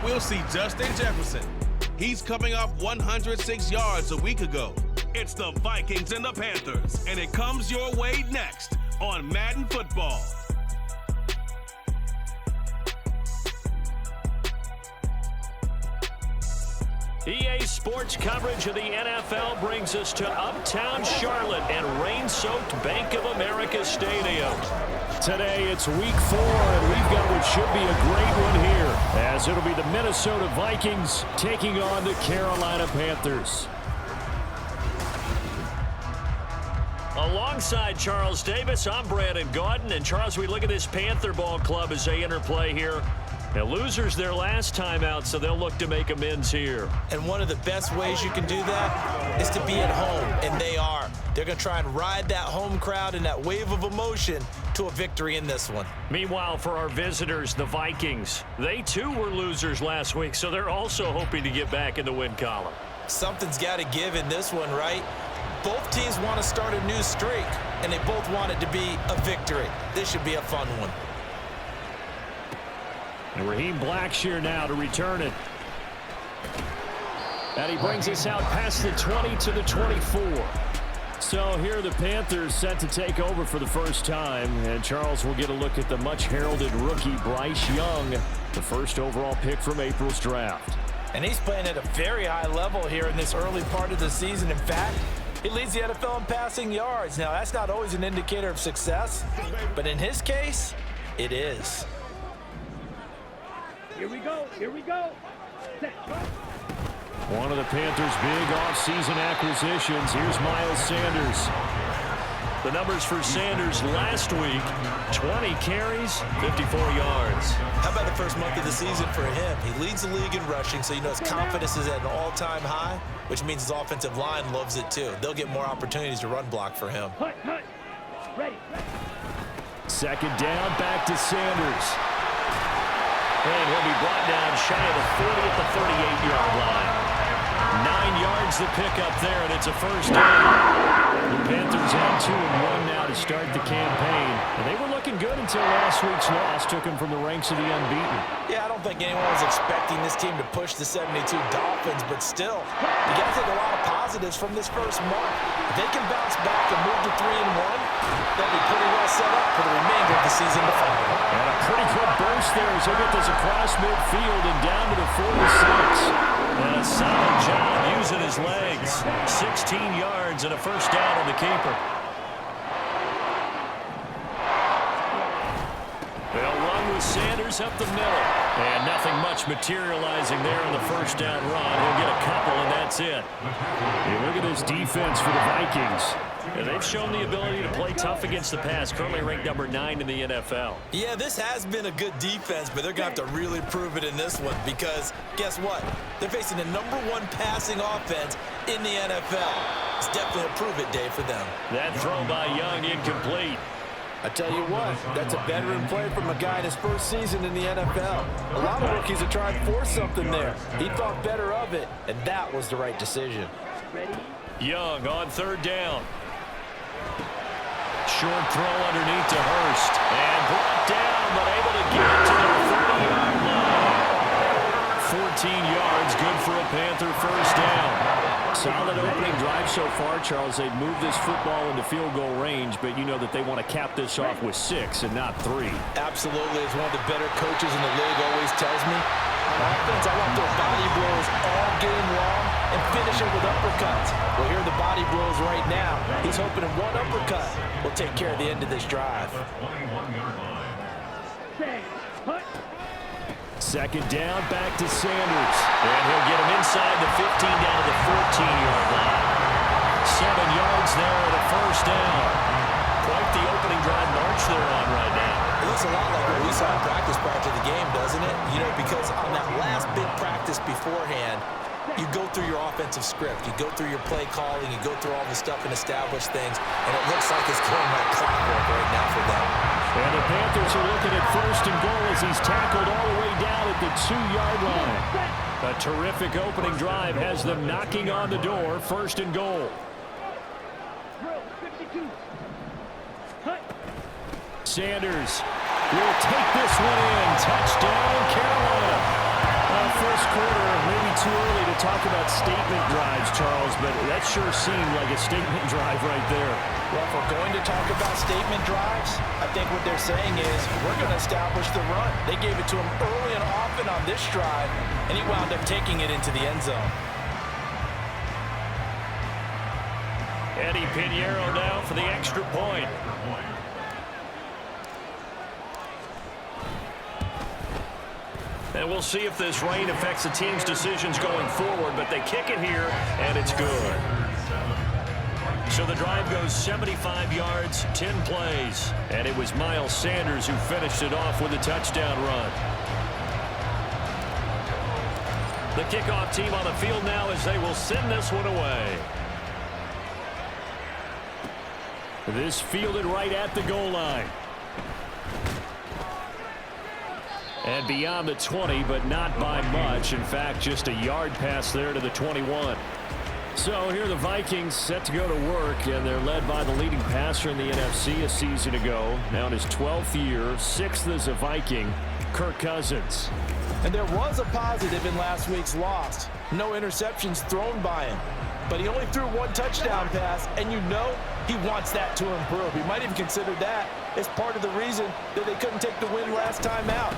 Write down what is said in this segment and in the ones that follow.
we'll see Justin Jefferson. He's coming off 106 yards a week ago. It's the Vikings and the Panthers, and it comes your way next on Madden Football. EA Sports coverage of the NFL brings us to uptown Charlotte and rain-soaked Bank of America Stadium. Today it's week 4, and we've got what should be a great one here, as it'll be the Minnesota Vikings taking on the Carolina Panthers. Alongside Charles Davis, I'm Brandon Gaudin. And Charles, we look at this Panther ball club as they interplay here. The losers their last time out, so they'll look to make amends here. And one of the best ways you can do that is to be at home, and they are. They're going to try and ride that home crowd and that wave of emotion to a victory in this one. Meanwhile, for our visitors, the Vikings, they too were losers last week, so they're also hoping to get back in the win column. Something's got to give in this one, right? Both teams want to start a new streak, and they both want it to be a victory. This should be a fun one. And Raheem Blackshear now to return it. And he brings us out past the 20 to the 24. So here the Panthers set to take over for the first time. And Charles will get a look at the much-heralded rookie Bryce Young, the first overall pick from April's draft. And he's playing at a very high level here in this early part of the season. In fact, he leads the NFL in passing yards. Now, that's not always an indicator of success, but in his case, it is. Here we go. Here we go. One of the Panthers' big offseason acquisitions. Here's Miles Sanders. The numbers for Sanders last week, 20 carries, 54 yards. How about the first month of the season for him? He leads the league in rushing, so you know his confidence is at an all-time high, which means his offensive line loves it too. They'll get more opportunities to run block for him. Ready. Second down, back to Sanders. And he'll be brought down shy of the 40 at the 38-yard line. 9 yards the pickup there, and it's a first down. The Panthers have 2-1 now to start the campaign. And they were looking good until last week's loss took them from the ranks of the unbeaten. Yeah, I don't think anyone was expecting this team to push the 72 Dolphins, but still, you got to take a lot of positives from this first month. If they can bounce back and move to 3-1, they'll be pretty well set up for the remainder of the season to follow. And a pretty good burst there as they get this across midfield and down to the 46. And a solid job using his legs. 16 yards and a first down on the keeper. They'll run with Sanders up the middle. And nothing much materializing there on the first down run. He'll get a couple, and that's it. Hey, look at this defense for the Vikings. And they've shown the ability to play tough against the pass, currently ranked number 9 in the NFL. Yeah, this has been a good defense, but they're going to have to really prove it in this one because guess what? They're facing the #1 passing offense in the NFL. It's definitely a prove-it day for them. That throw by Young incomplete. I tell you what, that's a veteran play from a guy in his first season in the NFL. A lot of rookies are trying to force something there. He thought better of it, and that was the right decision. Young on third down. Short throw underneath to Hurst. And brought down, but able to get to the 30-yard line. 14 yards, good for a Panther first down. Solid opening drive so far, Charles. They've moved this football into field goal range, but you know that they want to cap this off with 6 and not 3. Absolutely. As one of the better coaches in the league always tells me, on offense, I want their body blows all game long and finish it with uppercuts. Well, here are the body blows right now. He's hoping in one uppercut will take care of the end of this drive. Second down, back to Sanders. And he'll get him inside the 15 down to the 14-yard line. 7 yards there at a first down. Quite the opening drive march they're on right now. It looks a lot like what we saw in practice prior to the game, doesn't it? You know, because on that last big practice beforehand, you go through your offensive script. You go through your play calling. You go through all the stuff and establish things. And it looks like it's going like clockwork right now for them. And the Panthers are looking at first and goal as he's tackled all the way down at the 2-yard line. A terrific opening drive has them knocking on the door. First and goal. Sanders will take this one in. Touchdown, Carolina. A First quarter, maybe too early to talk about statement drives, Charles, but that sure seemed like a statement drive right there. Well, if we're going to talk about statement drives, I think what they're saying is we're going to establish the run. They gave it to him early and often on this drive, and he wound up taking it into the end zone. Eddie Pinheiro now for the extra point. And we'll see if this rain affects the team's decisions going forward, but they kick it here, and it's good. So the drive goes 75 yards, 10 plays. And it was Miles Sanders who finished it off with a touchdown run. The kickoff team on the field now as they will send this one away. This fielded right at the goal line. And beyond the 20, but not by much. In fact, just a yard pass there to the 21. So here the Vikings set to go to work, and they're led by the leading passer in the NFC a season ago. Now in his 12th year, 6th as a Viking, Kirk Cousins. And there was a positive in last week's loss. No interceptions thrown by him. But he only threw one touchdown pass, and you know he wants that to improve. He might even consider that as part of the reason that they couldn't take the win last time out.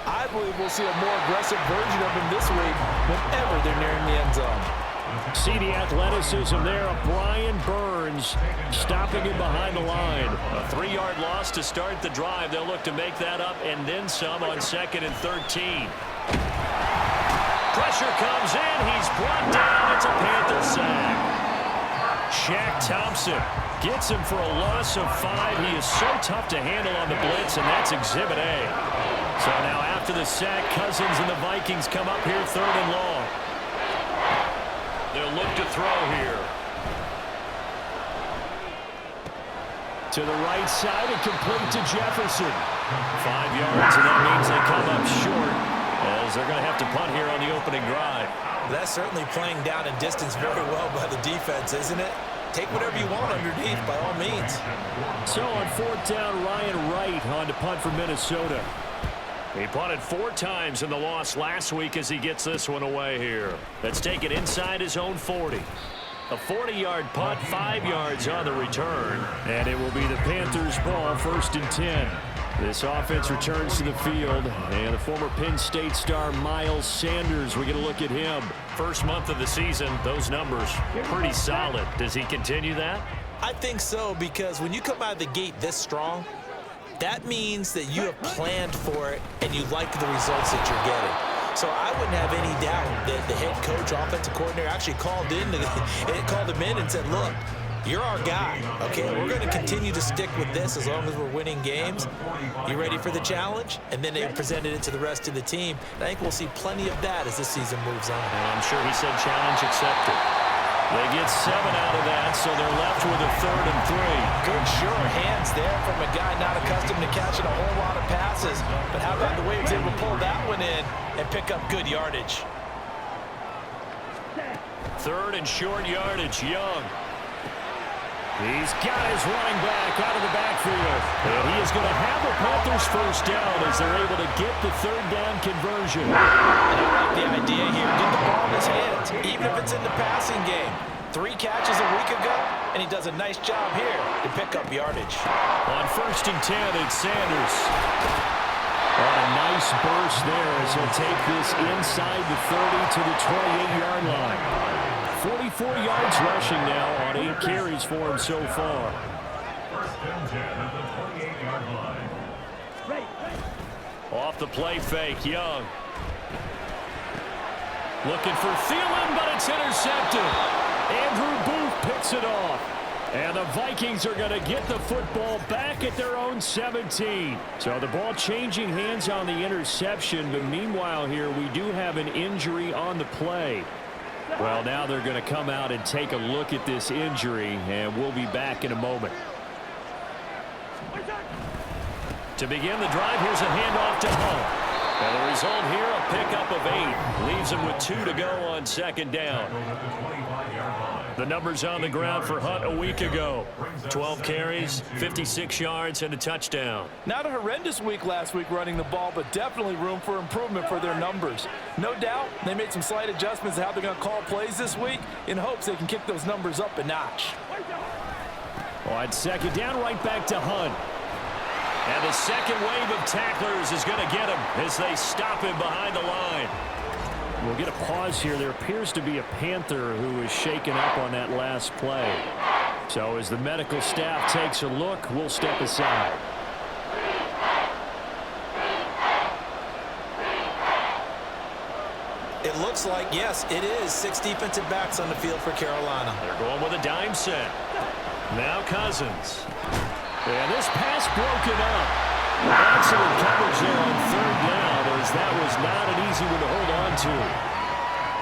I believe we'll see a more aggressive version of him this week whenever they're nearing the end zone. See the athleticism there of Brian Burns stopping him behind the line. A 3-yard loss to start the drive. They'll look to make that up and then some on 2nd and 13. Pressure comes in. He's brought down. It's a Panther sack. Shaq Thompson gets him for a loss of 5. He is so tough to handle on the blitz, and that's Exhibit A. So now after the sack, Cousins and the Vikings come up here 3rd and long. They'll look to throw here. To the right side and complete to Jefferson. 5 yards, and that means they come up short as they're going to have to punt here on the opening drive. That's certainly playing down in distance very well by the defense, isn't it? Take whatever you want underneath, by all means. So on 4th down, Ryan Wright on to punt for Minnesota. He punted 4 times in the loss last week as he gets this one away here. Let's take it inside his own 40. A 40-yard punt, 5 yards on the return. And it will be the Panthers' ball, 1st and 10. This offense returns to the field, and the former Penn State star Miles Sanders, we're going to look at him. First month of the season, those numbers pretty solid. Does he continue that? I think so, because when you come out of the gate this strong, that means that you have planned for it and you like the results that you're getting. So I wouldn't have any doubt that the head coach, offensive coordinator actually called him in and said, look, you're our guy, okay? We're going to continue to stick with this as long as we're winning games. You ready for the challenge? And then they presented it to the rest of the team. And I think we'll see plenty of that as this season moves on. And I'm sure he said challenge accepted. They get 7 out of that, so they're left with a 3rd and 3. Good sure hands there from a guy not accustomed to catching a whole lot of passes. But how about the way he was able to pull that one in and pick up good yardage? 3rd and short yardage, Young. He's got his running back out of the backfield. And he is going to have the Panthers first down as they're able to get the 3rd down conversion. And I like the idea here. Get the ball in his hands, even if it's in the passing game. 3 catches a week ago, and he does a nice job here to pick up yardage. On 1st and 10, it's Sanders. On a nice burst there as he'll take this inside the 30 to the 28-yard line. 44 yards rushing now on 8 carries for him so far. Off the play fake, Young. Looking for Thielen, but it's intercepted. Andrew Booth picks it off. And the Vikings are going to get the football back at their own 17. So the ball changing hands on the interception, but meanwhile here we do have an injury on the play. Well, now they're going to come out and take a look at this injury, and we'll be back in a moment. To begin the drive, here's a handoff to Hunt. And the result here, a pickup of 8. Leaves him with 2 to go on 2nd down. The numbers on the ground for Hunt a week ago. 12 carries, 56 yards, and a touchdown. Not a horrendous week last week running the ball, but definitely room for improvement for their numbers. No doubt they made some slight adjustments to how they're going to call plays this week in hopes they can kick those numbers up a notch. On second down, right back to Hunt. And the second wave of tacklers is going to get him as they stop him behind the line. We'll get a pause here. There appears to be a Panther who is shaken up on that last play. So as the medical staff takes a look, we'll step aside. It looks like, yes, it is 6 defensive backs on the field for Carolina. They're going with a dime set. Now Cousins. And this pass broken up. Excellent coverage there on third down, as that was not an easy one to hold on to.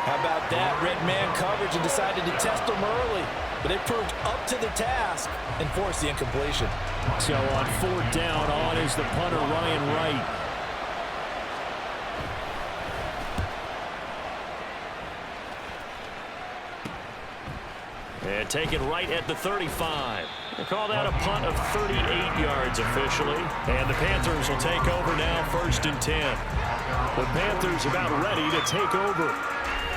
How about that? Red man coverage and decided to test them early. But they proved up to the task and forced the incompletion. So on fourth down, on is the punter Ryan Wright. And taken right at the 35. They call that a punt of 38 yards officially. And the Panthers will take over now, 1st and 10. The Panthers about ready to take over.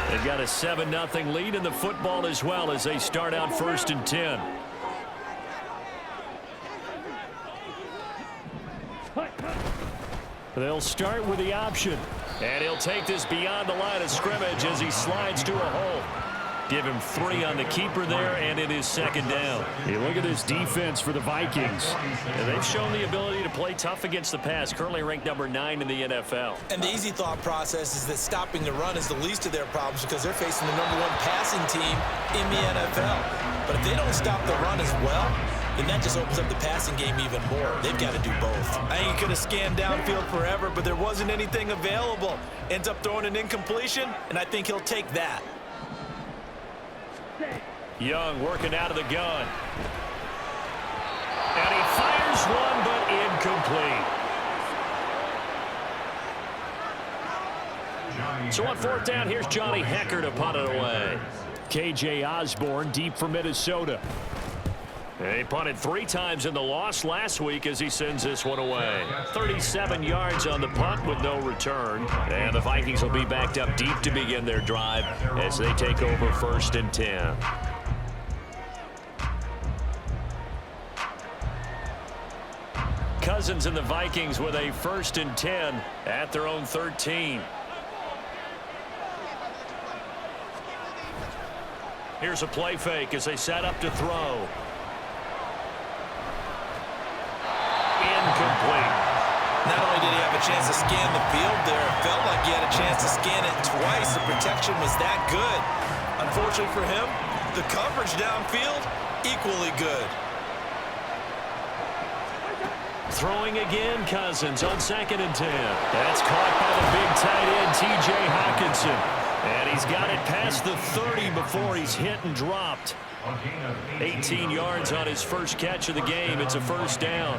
They've got a 7-0 lead in the football as well as they start out 1st and 10. They'll start with the option. And he'll take this beyond the line of scrimmage as he slides to a hole. Give him 3 on the keeper there, and it is 2nd down. Hey, look at this defense for the Vikings. And they've shown the ability to play tough against the pass, currently ranked number 9 in the NFL. And the easy thought process is that stopping the run is the least of their problems because they're facing the #1 passing team in the NFL. But if they don't stop the run as well, then that just opens up the passing game even more. They've got to do both. I think he could have scanned downfield forever, but there wasn't anything available. Ends up throwing an incompletion, and I think he'll take that. Young working out of the gun. And he fires one, but incomplete. So on 4th down, here's Johnny Hecker to punt it away. KJ Osborne deep for Minnesota. He punted 3 times in the loss last week as he sends this one away. 37 yards on the punt with no return. And the Vikings will be backed up deep to begin their drive as they take over 1st and 10. Cousins and the Vikings with a 1st and 10 at their own 13. Here's a play fake as they set up to throw. Incomplete. Not only did he have a chance to scan the field there, it felt like he had a chance to scan it twice. The protection was that good. Unfortunately for him, the coverage downfield, equally good. Throwing again, Cousins on 2nd and 10. That's caught by the big tight end, T.J. Hockenson. And he's got it past the 30 before he's hit and dropped. 18 yards on his first catch of the game. It's a 1st down.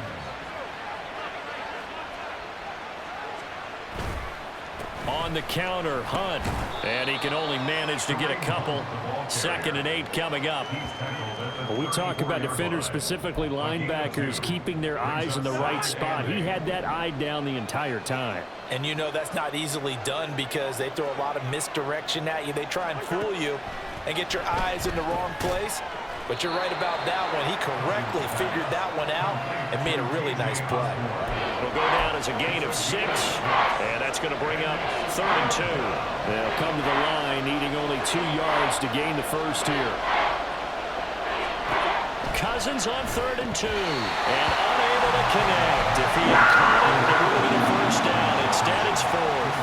On the counter, Hunt. And he can only manage to get a couple. 2nd and 8 coming up. We talk about defenders, specifically linebackers, keeping their eyes in the right spot. He had that eye down the entire time. And you know that's not easily done because they throw a lot of misdirection at you. They try and fool you and get your eyes in the wrong place. But you're right about that one. He correctly figured that one out and made a really nice play. It'll go down as a gain of 6, and that's going to bring up 3rd and 2. They'll come to the line, needing only 2 yards to gain the first here. Cousins on 3rd and 2, and unable to connect. If he had caught it, it would have been a 1st down. Instead, it's 4th.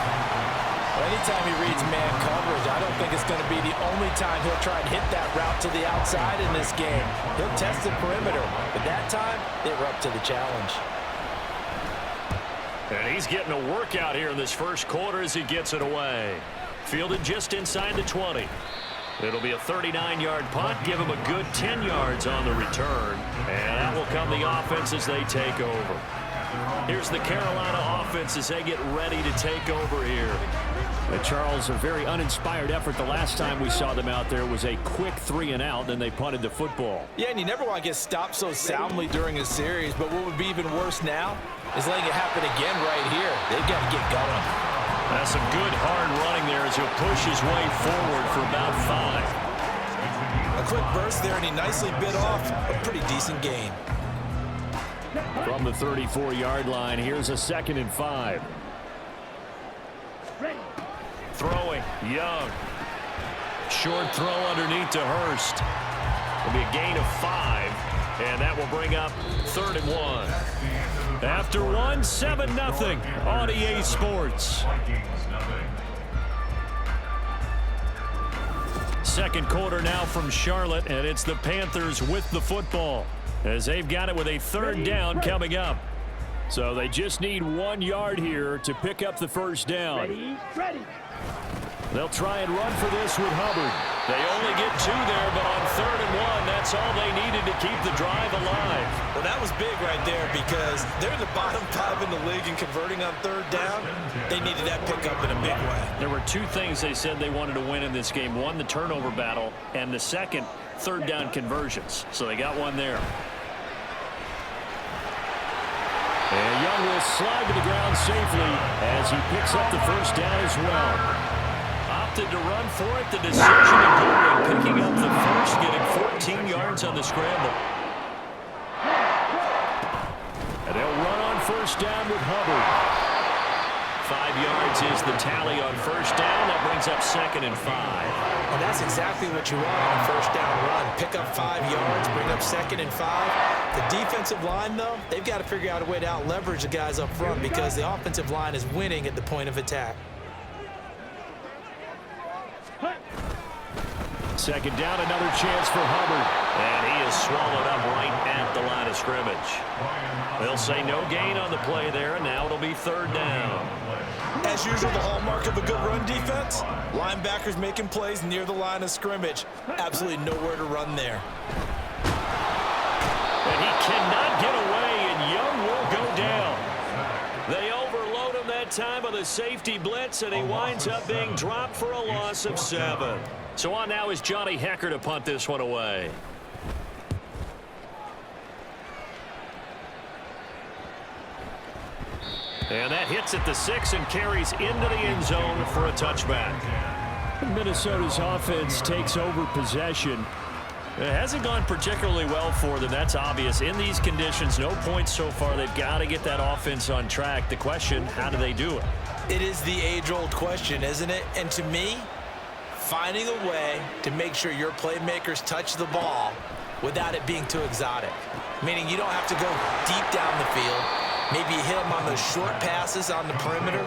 Anytime he reads man coverage, I don't think it's going to be the only time he'll try and hit that route to the outside in this game. He'll test the perimeter, but that time, they were up to the challenge. And he's getting a workout here in this first quarter as he gets it away. Fielded just inside the 20. It'll be a 39-yard punt, give him a good 10 yards on the return. And that will come the offense as they take over. Here's the Carolina offense as they get ready to take over here. Charles, a very uninspired effort. The last time we saw them out there was a quick 3-and-out, then they punted the football. Yeah, and you never want to get stopped so soundly during a series, but what would be even worse now is letting it happen again right here. They've got to get going. That's some good hard running there as he'll push his way forward for about 5. A quick burst there, and he nicely bit off a pretty decent gain. From the 34-yard line, here's a 2nd and 5. Ready. Throwing, Young. Short throw underneath to Hurst. It'll be a gain of 5, and that will bring up 3rd and 1. After 1, 7-0 on EA Sports. Second quarter now from Charlotte, and it's the Panthers with the football as they've got it with a 3rd down coming up. So they just need 1 yard here to pick up the first down. Ready. Ready. They'll try and run for this with Hubbard. They only get 2 there, but on 3rd and 1, that's all they needed to keep the drive alive. Well, that was big right there because they're in the bottom 5 in the league and converting on 3rd down. They needed that pickup in a big way. There were 2 things they said they wanted to win in this game. 1, the turnover battle, and the second, 3rd down conversions. So they got 1 there. And Young will slide to the ground safely as he picks up the first down as well. Opted to run for it. The decision to go in, picking up the first, getting 14 yards on the scramble. And they'll run on first down with Hubbard. 5 yards is the tally on first down. That brings up 2nd and 5. And that's exactly what you want on a first down run. Pick up 5 yards, bring up 2nd and 5. The defensive line, though, they've got to figure out a way to out-leverage the guys up front because the offensive line is winning at the point of attack. 2nd down, another chance for Hubbard. And he is swallowed up right at the line of scrimmage. They'll say no gain on the play there, and now it'll be 3rd down. As usual, the hallmark of a good run defense, linebackers making plays near the line of scrimmage. Absolutely nowhere to run there. And he cannot get away, and Young will go down. They overload him that time on the safety blitz, and he winds up being dropped for a loss of 7. So on now is Johnny Hecker to punt this one away. And that hits at the 6 and carries into the end zone for a touchback. Minnesota's offense takes over possession. It hasn't gone particularly well for them. That's obvious. In these conditions, no points so far. They've got to get that offense on track. The question, how do they do it? It is the age-old question, isn't it? And to me, finding a way to make sure your playmakers touch the ball without it being too exotic. Meaning you don't have to go deep down the field. Maybe you hit them on those short passes on the perimeter.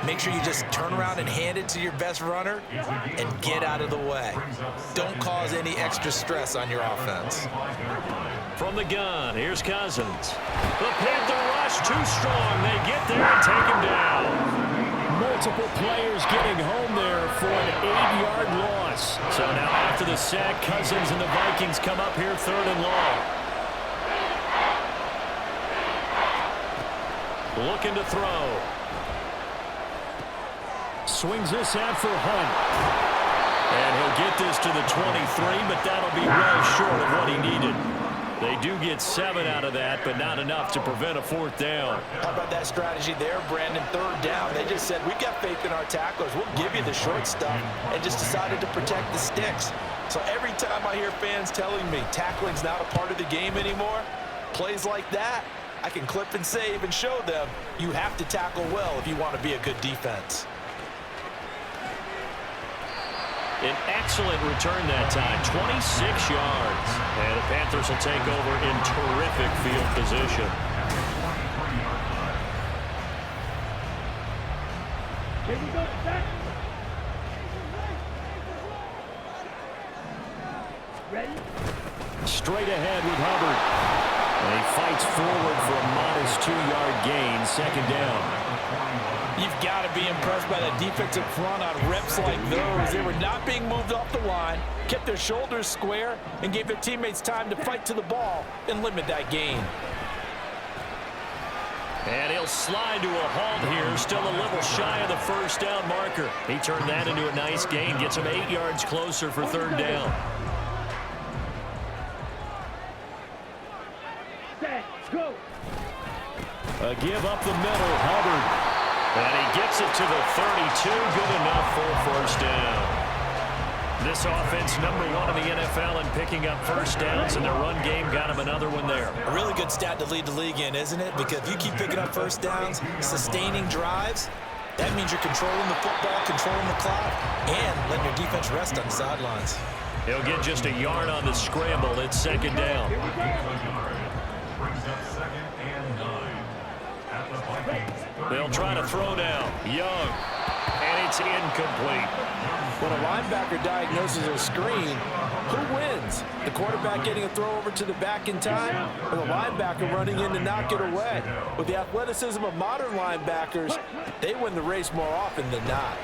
Make sure you just turn around and hand it to your best runner and get out of the way. Don't cause any extra stress on your offense. From the gun, here's Cousins. The Panther rush too strong. They get there and take him down. Multiple players getting home there for an 8-yard loss. So now after the sack, Cousins and the Vikings come up here 3rd and long. Looking to throw. Swings this out for Hunt. And he'll get this to the 23, but that'll be well short of what he needed. They do get 7 out of that, but not enough to prevent a 4th down. How about that strategy there, Brandon? 3rd down. They just said, we've got faith in our tacklers. We'll give you the short stuff, and just decided to protect the sticks. So every time I hear fans telling me tackling's not a part of the game anymore, plays like that, I can clip and save and show them you have to tackle well if you want to be a good defense. An excellent return that time, 26 yards. And the Panthers will take over in terrific field position. Here we go, set. Ready? Straight ahead with Hubbard. And he fights forward for a modest 2-yard gain, 2nd down. You've got to be impressed by that defensive front on reps like those. They were not being moved off the line, kept their shoulders square, and gave their teammates time to fight to the ball and limit that gain. And he'll slide to a halt here, still a little shy of the first down marker. He turned that into a nice gain, gets him 8 yards closer for third down. Set, go. A give up the middle, Hubbard. And he gets it to the 32, good enough for a first down. This offense #1 in the NFL in picking up first downs, and their run game got him another one there. A really good stat to lead the league in, isn't it? Because if you keep picking up first downs, sustaining drives, that means you're controlling the football, controlling the clock, and letting your defense rest on the sidelines. He'll get just a yard on the scramble. It's second down. They'll try to throw now. Young. And it's incomplete. When a linebacker diagnoses a screen, who wins? The quarterback getting a throw over to the back in time, or the linebacker running in to knock it away? With the athleticism of modern linebackers, they win the race more often than not.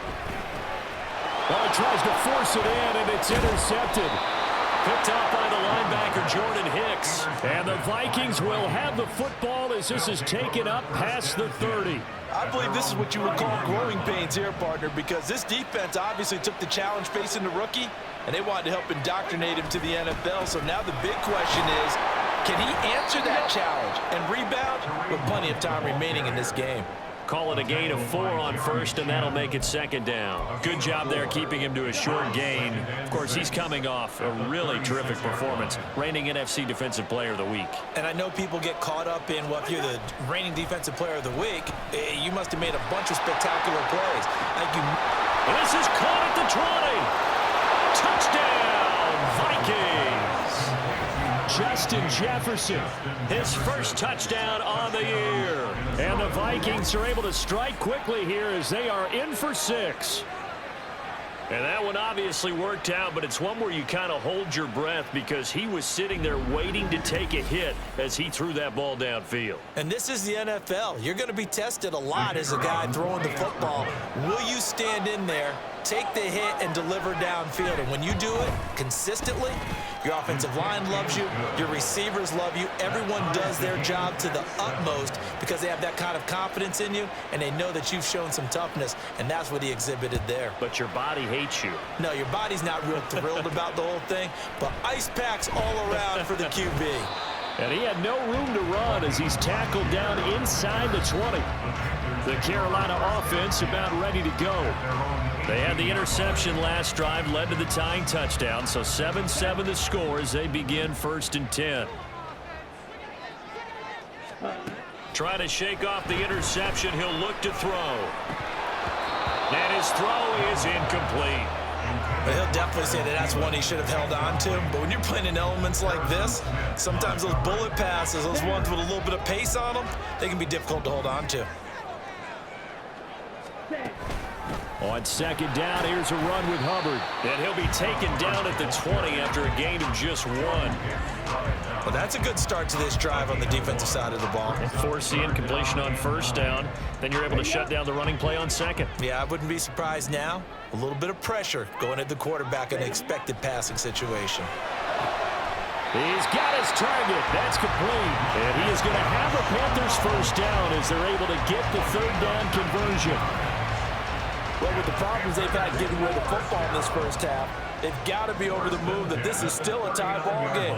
Well, he tries to force it in, and it's intercepted. Picked up by the linebacker, Jordan Hicks. And the Vikings will have the football as this is taken up past the 30. I believe this is what you would call growing pains here, partner, because this defense obviously took the challenge facing the rookie, and they wanted to help indoctrinate him to the NFL. So now the big question is, can he answer that challenge and rebound with plenty of time remaining in this game? Call it a gain of 4 on first, and that'll make it second down. Good job there keeping him to a short gain. Of course, he's coming off a really terrific performance, reigning NFC Defensive Player of the Week. And I know people get caught up in, well, if you're the reigning Defensive Player of the Week, you must have made a bunch of spectacular plays. This is caught at the 20. Touchdown, Vikings! Justin Jefferson, his first touchdown on the year. And the Vikings are able to strike quickly here as they are in for 6. And that one obviously worked out, but it's one where you kind of hold your breath because he was sitting there waiting to take a hit as he threw that ball downfield. And this is the NFL. You're going to be tested a lot as a guy throwing the football. Will you stand in there, take the hit, and deliver downfield? And when you do it consistently, your offensive line loves you, your receivers love you, everyone does their job to the utmost because they have that kind of confidence in you, and they know that you've shown some toughness, and that's what he exhibited there. But your body hates you. No, your body's not real thrilled about the whole thing, but ice packs all around for the QB. And he had no room to run as he's tackled down inside the 20. The Carolina offense about ready to go. They had the interception last drive, led to the tying touchdown, so 7-7 the score as they begin 1st and 10. Trying to shake off the interception, he'll look to throw. And his throw is incomplete. But he'll definitely say that that's one he should have held on to. But when you're playing in elements like this, sometimes those bullet passes, those ones with a little bit of pace on them, they can be difficult to hold on to. On second down, here's a run with Hubbard. And he'll be taken down at the 20 after a gain of just 1. Well, that's a good start to this drive on the defensive side of the ball. Force the incompletion on first down. Then you're able to shut down the running play on second. Yeah, I wouldn't be surprised now. A little bit of pressure going at the quarterback in an expected passing situation. He's got his target. That's complete. And he is going to have the Panthers first down as they're able to get the third down conversion. Well, with the problems they've had getting rid of the football in this first half, they've got to be over the move that this is still a tie ball game.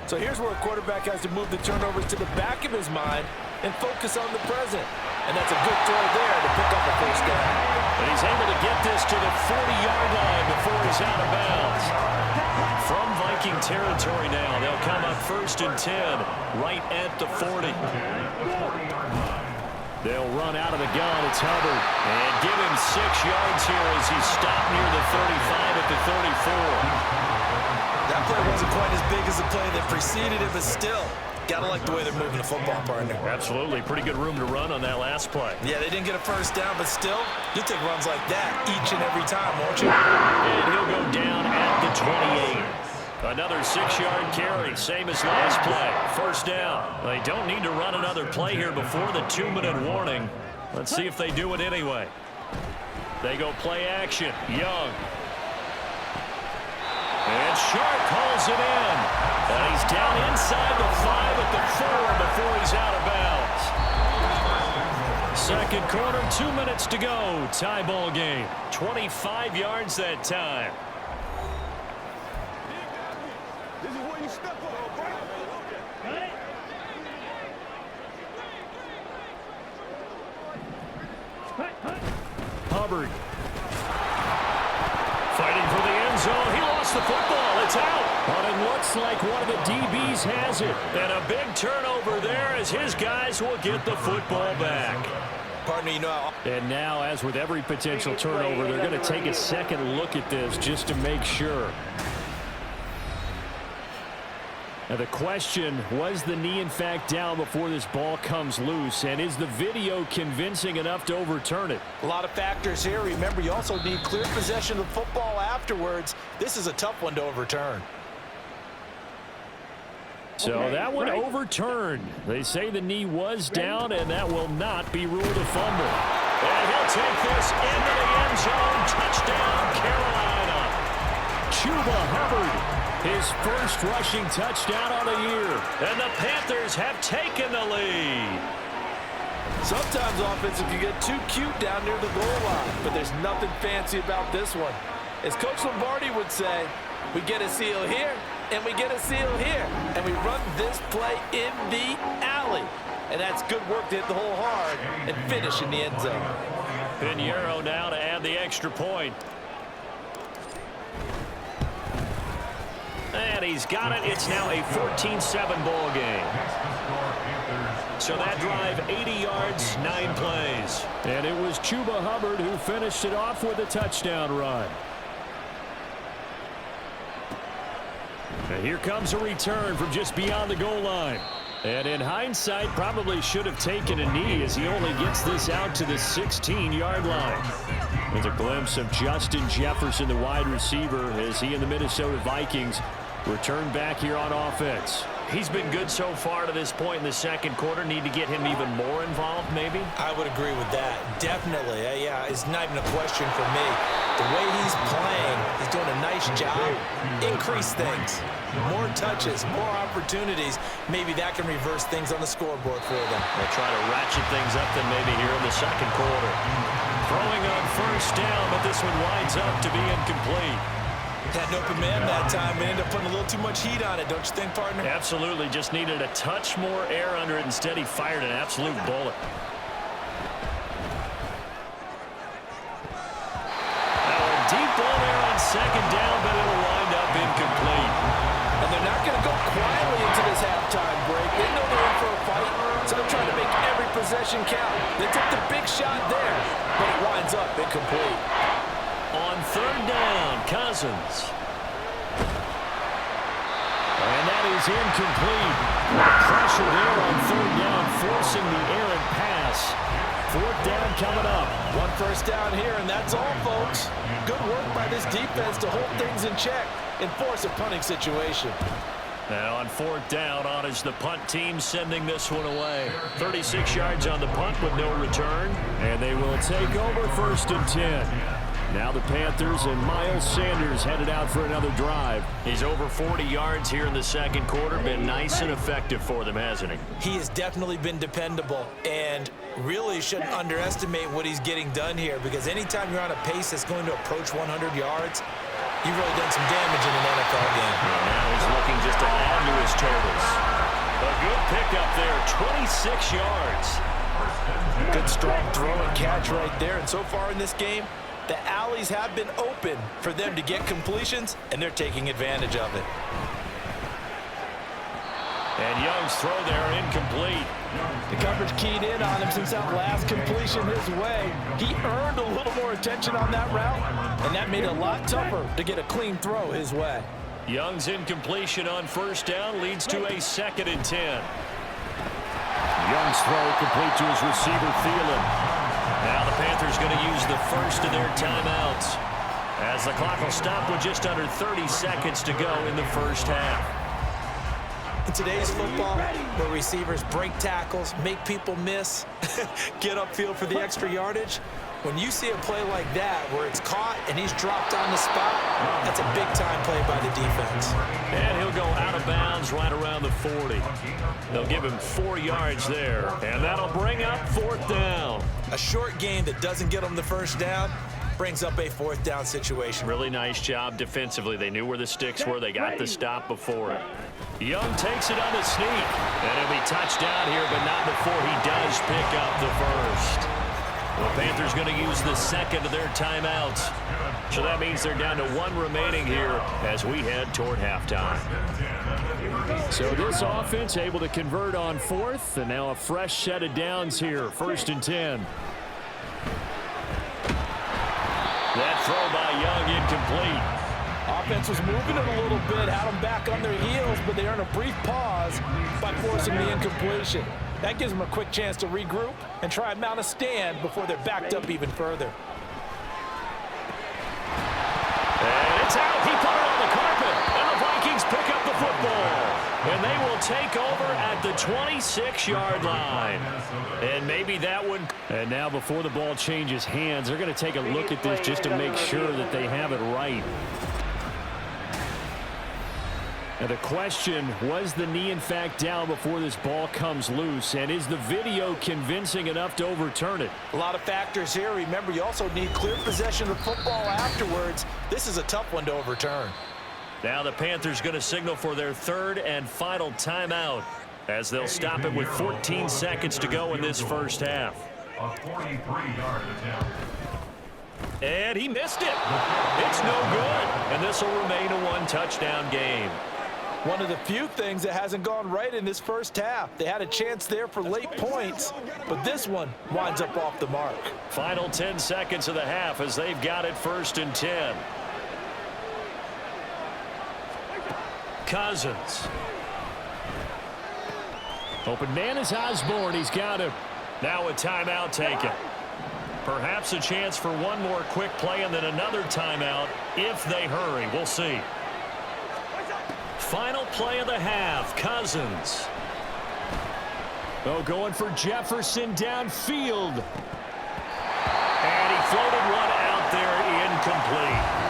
So here's where a quarterback has to move the turnovers to the back of his mind and focus on the present. And that's a good throw there to pick up the first down. And he's able to get this to the 40-yard line before he's out of bounds. From Viking territory now, they'll come up 1st and 10 right at the 40. They'll run out of the gun. It's Hubbard. And give him 6 yards here as he's stopped near the 35 at the 34. That play wasn't quite as big as the play that preceded it, but still, got to like the way they're moving the football, partner. Absolutely. Pretty good room to run on that last play. Yeah, they didn't get a first down, but still, you take runs like that each and every time, won't you? And he'll go down at the 28. Another 6-yard carry, same as last play. First down. They don't need to run another play here before the 2-minute warning. Let's see if they do it anyway. They go play action. Young. And Sharp pulls it in. And he's down inside the 5 at the 4 before he's out of bounds. Second quarter, 2 minutes to go. Tie ball game. 25 yards that time. This is where you step up, right? Got it? Hubbard. Fighting for the end zone. He lost the football. It's out. But it looks like one of the DBs has it. And a big turnover there as his guys will get the football back. Partner, you know how... And now, as with every potential turnover, they're going to take a second look at this just to make sure. Now the question, was the knee in fact down before this ball comes loose? And is the video convincing enough to overturn it? A lot of factors here. Remember, you also need clear possession of the football afterwards. This is a tough one to overturn. So that one overturned. They say the knee was down, and that will not be ruled a fumble. And he'll take this into the end zone. Touchdown, Carolina. Chuba Hubbard. His first rushing touchdown on the year. And the Panthers have taken the lead. Sometimes offensive can get too cute down near the goal line, but there's nothing fancy about this one. As Coach Lombardi would say, we get a seal here, and we get a seal here. And we run this play in the alley. And that's good work to hit the hole hard and finish in the end zone. Pinheiro now to add the extra point. And he's got it. It's now a 14-7 ball game. So that drive, 80 yards, 9 plays. And it was Chuba Hubbard who finished it off with a touchdown run. And here comes a return from just beyond the goal line. And in hindsight, probably should have taken a knee as he only gets this out to the 16-yard line. With a glimpse of Justin Jefferson, the wide receiver, as he and the Minnesota Vikings return back here on offense. He's been good so far to this point in the second quarter. Need to get him even more involved, maybe? I would agree with that. Definitely. Yeah, it's not even a question for me. The way he's playing, he's doing a nice job. Increase things. More touches, more opportunities. Maybe that can reverse things on the scoreboard for them. They'll try to ratchet things up then maybe here in the second quarter. Throwing on first down, but this one winds up to be incomplete. Had an open man that time, but ended up putting a little too much heat on it, don't you think, partner? Absolutely. Just needed a touch more air under it. Instead, he fired an absolute bullet. Now a deep ball there on second down, but it'll wind up incomplete. And they're not going to go quietly into this halftime break. They know they're in for a fight, so they're trying to make every possession count. They took the big shot there, but it winds up incomplete. On third down, Cousins. And that is incomplete. Pressure there on third down, forcing the errant pass. Fourth down coming up. One first down here, and that's all, folks. Good work by this defense to hold things in check and force a punting situation. Now on fourth down, on is the punt team sending this one away. 36 yards on the punt with no return. And they will take over first and 10. Now the Panthers and Miles Sanders headed out for another drive. He's over 40 yards here in the second quarter. Been nice and effective for them, hasn't he? He has definitely been dependable, and really shouldn't underestimate what he's getting done here, because anytime you're on a pace that's going to approach 100 yards, you've really done some damage in an NFL game. And now he's looking just to add to his totals. A good pickup there, 26 yards. Good strong throw and catch right there. And so far in this game, the alleys have been open for them to get completions, and they're taking advantage of it. And Young's throw there incomplete. The coverage keyed in on him since that last completion his way. He earned a little more attention on that route, and that made it a lot tougher to get a clean throw his way. Young's incompletion on first down leads to a 2nd and 10. Young's throw complete to his receiver, Thielen. Now the Panthers going to use the first of their timeouts, as the clock will stop with just under 30 seconds to go in the first half. In today's football, where receivers break tackles, make people miss, get upfield for the extra yardage, When you see a play like that where it's caught and he's dropped on the spot, that's a big-time play by the defense. And he'll go out of bounds right around the 40. They'll give him 4 yards there, and that'll bring up 4th down. A short game that doesn't get them the first down brings up a 4th down situation. Really nice job defensively. They knew where the sticks were. They got the stop before it. Young takes it on the sneak, and he'll be touchdown here, but not before he does pick up the first. The Panthers going to use the second of their timeouts. So that means they're down to 1 remaining here as we head toward halftime. So this offense able to convert on 4th, and now a fresh set of downs here, 1st and 10. That throw by Young incomplete. Offense was moving it a little bit, had them back on their heels, but they earned a brief pause by forcing the incompletion. That gives them a quick chance to regroup and try and mount a stand before they're backed up even further. And it's out. He put it on the carpet, and the Vikings pick up the football. And they will take over at the 26-yard line. And maybe that one. And now before the ball changes hands, they're going to take a look at this just to make sure that they have it right. And the question, was the knee in fact down before this ball comes loose? And is the video convincing enough to overturn it? A lot of factors here. Remember, you also need clear possession of the football afterwards. This is a tough one to overturn. Now the Panthers going to signal for their 3rd and final timeout as they'll stop it with 14 seconds to go in this first half. A 43-yard attempt. And he missed it. It's no good. And this will remain a 1-touchdown game. One of the few things that hasn't gone right in this first half. They had a chance there for late points, but this one winds up off the mark. Final 10 seconds of the half as they've got it 1st and 10. Cousins. Open man is Osborne. He's got him. Now a timeout taken. Perhaps a chance for one more quick play and then another timeout if they hurry. We'll see. Final play of the half. Cousins. Oh, going for Jefferson downfield. And he floated one out there incomplete.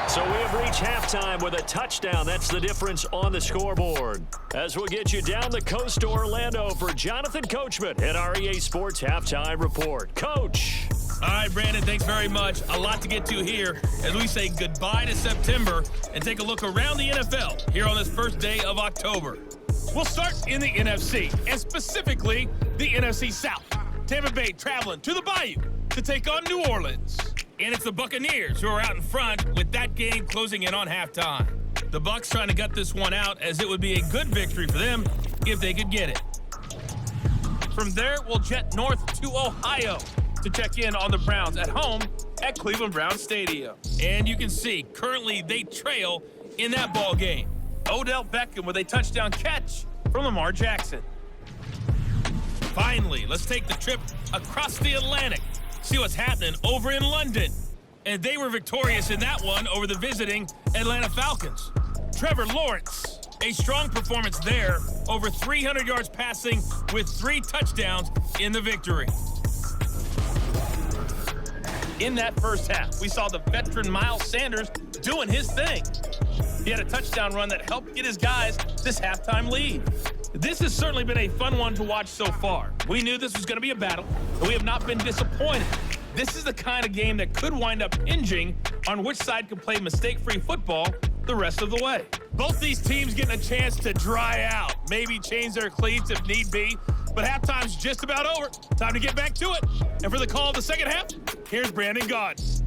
So we have reached halftime with a touchdown. That's the difference on the scoreboard. As we'll get you down the coast to Orlando for Jonathan Coachman at our EA Sports Halftime Report. Coach. All right, Brandon, thanks very much. A lot to get to here as we say goodbye to September and take a look around the NFL here on this first day of October. We'll start in the NFC, and specifically the NFC South. Tampa Bay traveling to the Bayou to take on New Orleans. And it's the Buccaneers who are out in front with that game closing in on halftime. The Bucs trying to gut this one out as it would be a good victory for them if they could get it. From there, we'll jet north to Ohio to check in on the Browns at home at Cleveland Browns Stadium. And you can see, currently they trail in that ball game. Odell Beckham with a touchdown catch from Lamar Jackson. Finally, let's take the trip across the Atlantic. See what's happening over in London. And they were victorious in that one over the visiting Atlanta Falcons. Trevor Lawrence, a strong performance there, over 300 yards passing with 3 touchdowns in the victory. In that first half, we saw the veteran Miles Sanders doing his thing. He had a touchdown run that helped get his guys this halftime lead. This has certainly been a fun one to watch so far. We knew this was going to be a battle, and we have not been disappointed. This is the kind of game that could wind up hinging on which side can play mistake-free football the rest of the way. Both these teams getting a chance to dry out, maybe change their cleats if need be, but halftime's just about over. Time to get back to it. And for the call of the second half, here's Brandon Gaudin.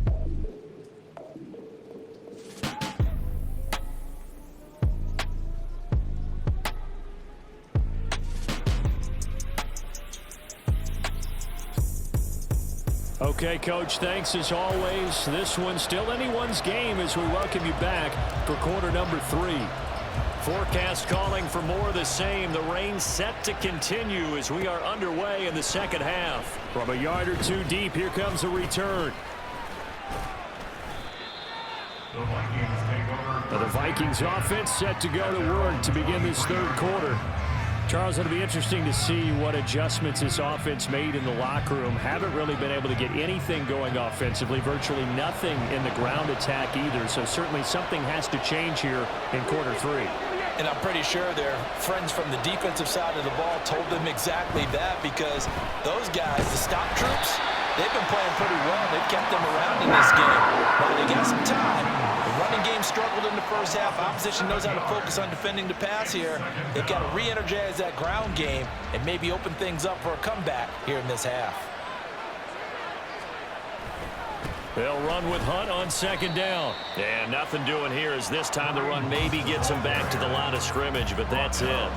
Okay, Coach, thanks as always. This one's still anyone's game as we welcome you back for quarter number 3. Forecast calling for more of the same. The rain set to continue as we are underway in the second half. From a yard or two deep, here comes a return. The Vikings take over. The Vikings offense set to go to work to begin this third quarter. Charles, it'll be interesting to see what adjustments this offense made in the locker room. Haven't really been able to get anything going offensively, virtually nothing in the ground attack either. So certainly something has to change here in quarter 3. And I'm pretty sure their friends from the defensive side of the ball told them exactly that, because those guys, the stop troops, they've been playing pretty well. They've kept them around in this game. Now they got some time. The running game struggled in the first half. Opposition knows how to focus on defending the pass here. They've got to re-energize that ground game and maybe open things up for a comeback here in this half. They'll run with Hunt on second down. And nothing doing here as this time the run maybe gets them back to the line of scrimmage, but that's it.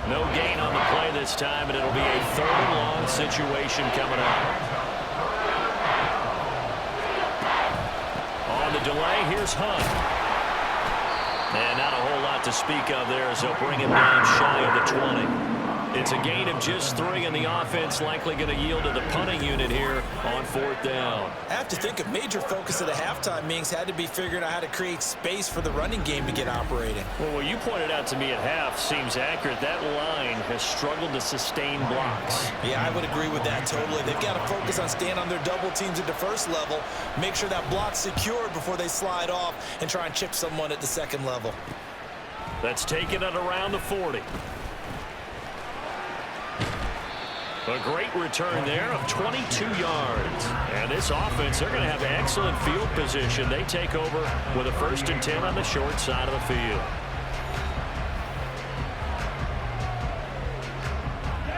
No gain on the play this time, and it'll be a 3rd and long situation coming up. On the delay, here's Hunt. And not a whole lot to speak of there as they'll bring him down shy of the 20. It's a gain of just 3, and the offense likely going to yield to the punting unit here on 4th down. I have to think a major focus of the halftime meetings had to be figuring out how to create space for the running game to get operating. Well, what you pointed out to me at half seems accurate. That line has struggled to sustain blocks. Yeah, I would agree with that totally. They've got to focus on staying on their double teams at the first level, make sure that block's secured before they slide off and try and chip someone at the second level. That's taken at around the 40. A great return there of 22 yards. And this offense, they're going to have excellent field position. They take over with a 1st and 10 on the short side of the field.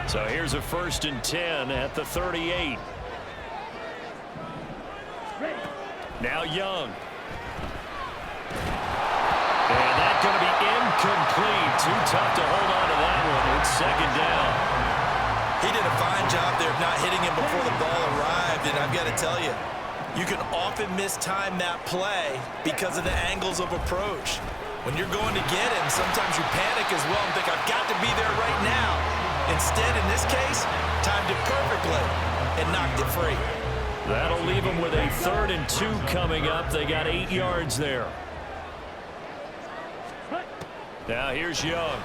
So here's a 1st and 10 at the 38. Now Young. And that's going to be incomplete. Too tough to hold on to that one. It's 2nd down. He did a fine job there of not hitting him before the ball arrived, and I've got to tell you, you can often mistime that play because of the angles of approach. When you're going to get him, sometimes you panic as well and think, I've got to be there right now. Instead, in this case, timed it perfectly and knocked it free. That'll leave them with a 3rd and 2 coming up. They got 8 yards there. Now here's Young.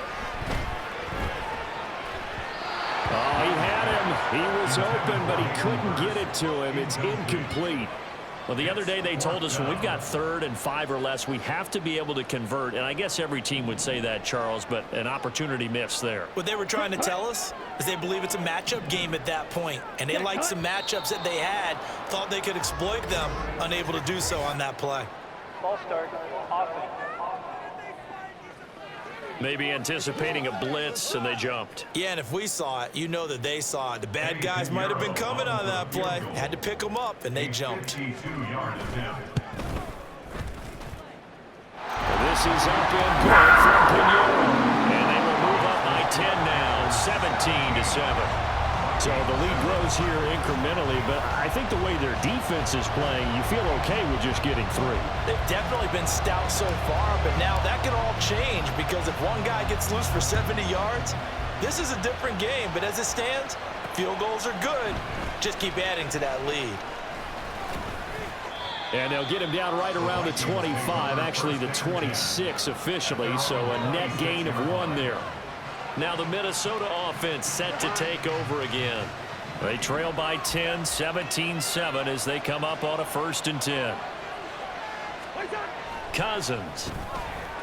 Oh, he had him. He was open, but he couldn't get it to him. It's incomplete. Well, the other day they told us when we've got 3rd and 5 or less, we have to be able to convert. And I guess every team would say that, Charles, but an opportunity missed there. What they were trying to tell us is they believe it's a matchup game at that point. And they liked some matchups that they had, thought they could exploit them, unable to do so on that play. Ball start, offense. Maybe anticipating a blitz, and they jumped. Yeah, and if we saw it, you know that they saw it. The bad guys might have been coming on that play. Had to pick them up, and they jumped. This is up and good from Pinheiro. And they will move up by 10 now, 17-7. So the lead grows here incrementally, but I think the way their defense is playing, you feel okay with just getting 3. They've definitely been stout so far, but now that can all change because if one guy gets loose for 70 yards, this is a different game. But as it stands, field goals are good. Just keep adding to that lead. And they'll get him down right around the 25, actually the 26 officially, so a net gain of 1 there. Now the Minnesota offense set to take over again. They trail by 10, 17-7 as they come up on a 1st and 10. Cousins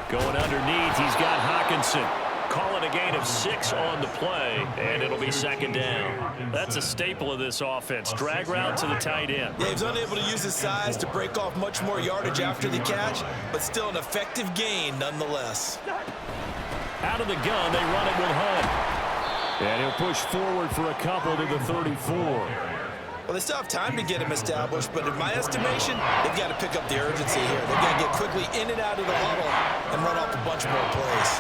going underneath. He's got Hawkinson. Call it a gain of 6 on the play, and it'll be 2nd down. That's a staple of this offense. Drag route to the tight end. Yeah, he's unable to use his size to break off much more yardage after the catch, but still an effective gain nonetheless. Out of the gun, they run it with Hunt. And he'll push forward for a couple to the 34. Well, they still have time to get him established, but in my estimation, they've got to pick up the urgency here. They've got to get quickly in and out of the huddle and run off a bunch more plays.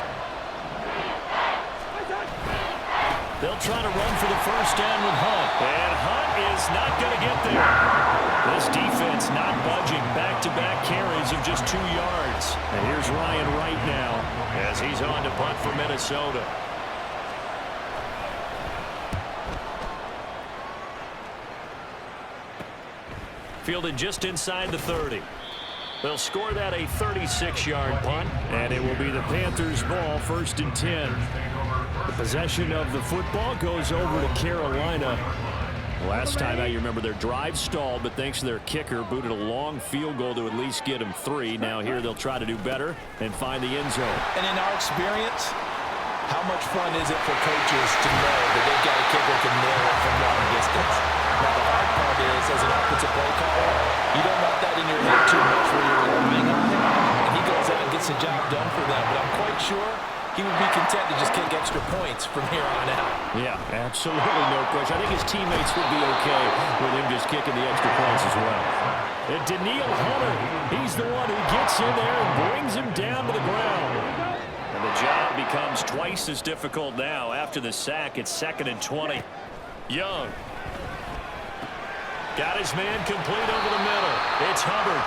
They'll try to run for the 1st down with Hunt. And Hunt is not going to get there. This defense not budging. Back-to-back carries of just 2 yards. And here's Ryan Wright now as he's on to punt for Minnesota. Fielded just inside the 30. They'll score that a 36-yard punt, and it will be the Panthers' ball, 1st and 10. The possession of the football goes over to Carolina. Last time out, you remember their drive stalled, but thanks to their kicker, booted a long field goal to at least get them 3. Now here they'll try to do better and find the end zone. And in our experience, how much fun is it for coaches to know that they've got a kicker who can nail it from long distance? Now, the hard part is, as an offensive play caller, you don't want that in your head too much where you're relying on him, and he goes out and gets the job done for them. But I'm quite sure he would be content to just kick extra points from here on out. Yeah, absolutely no question. I think his teammates would be okay with him just kicking the extra points as well. And Daniil Hunter, he's the one who gets in there and brings him down to the ground. And the job becomes twice as difficult now. After the sack, it's 2nd and 20. Young. Got his man complete over the middle. It's Hubbard.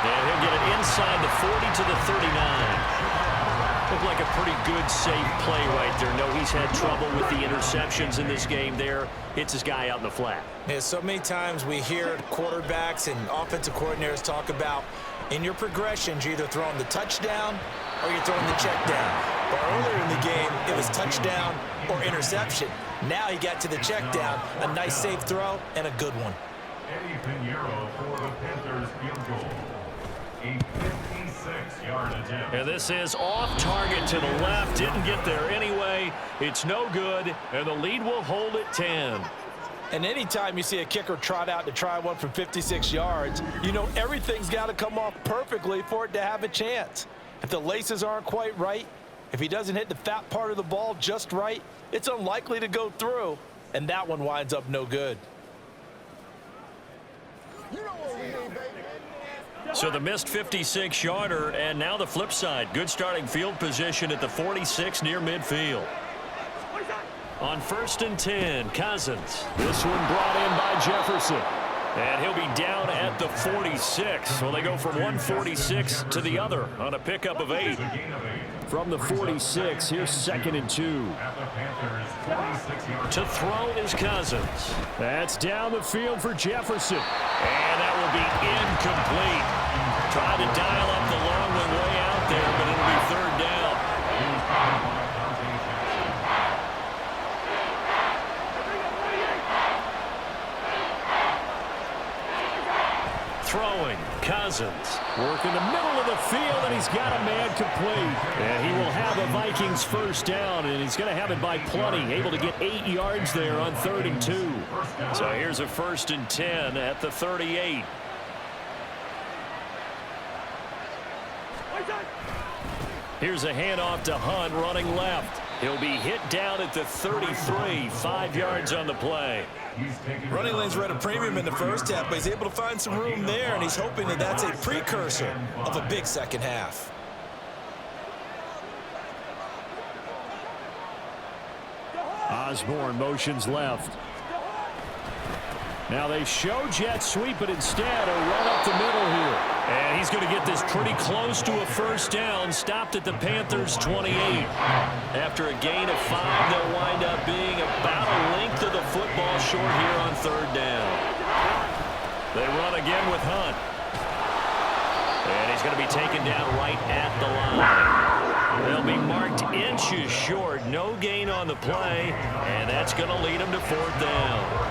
And he'll get it inside the 40 to the 39. Looked like a pretty good, safe play right there. No, he's had trouble with the interceptions in this game there. Hits his guy out in the flat. Yeah, so many times we hear quarterbacks and offensive coordinators talk about in your progressions, you're either throwing the touchdown or you're throwing the check down. But earlier in the game, it was touchdown or interception. Now he got to the check down, a nice safe throw, and a good one. Eddie Pinheiro for the Panthers field goal. A 56-yard attempt. And this is off target to the left. Didn't get there anyway. It's no good, and the lead will hold at 10. And anytime you see a kicker trot out to try one from 56 yards, you know everything's got to come off perfectly for it to have a chance. If the laces aren't quite right, if he doesn't hit the fat part of the ball just right, it's unlikely to go through, and that one winds up no good. So the missed 56-yarder, and now the flip side. Good starting field position at the 46 near midfield. On 1st and 10, Cousins. This one brought in by Jefferson. And he'll be down at the 46. Well, they go from 146 to the other on a pickup of 8. From the 46, here's 2nd and 2. To throw is Cousins. That's down the field for Jefferson. And that will be incomplete. Tried to dial up the long one way out there, but it'll be 3rd down. Throwing, Cousins. Work in the middle of the field, and he's got a man complete. And he will have a Vikings 1st down, and he's going to have it by plenty. Able to get 8 yards there on 3rd and 2. So here's a 1st and 10 at the 38. Here's a handoff to Hunt running left. He'll be hit down at the 33, 5 yards on the play. Running lanes were at a premium in the first half, but he's able to find some room there, and he's hoping that that's a precursor of a big second half. Osborne motions left. Now they show jet sweep, but instead a run up the middle here. And he's going to get this pretty close to a 1st down, stopped at the Panthers' 28. After a gain of 5, they'll wind up being about a length of the football short here on 3rd down. They run again with Hunt. And he's going to be taken down right at the line. They'll be marked inches short, no gain on the play, and that's going to lead them to 4th down.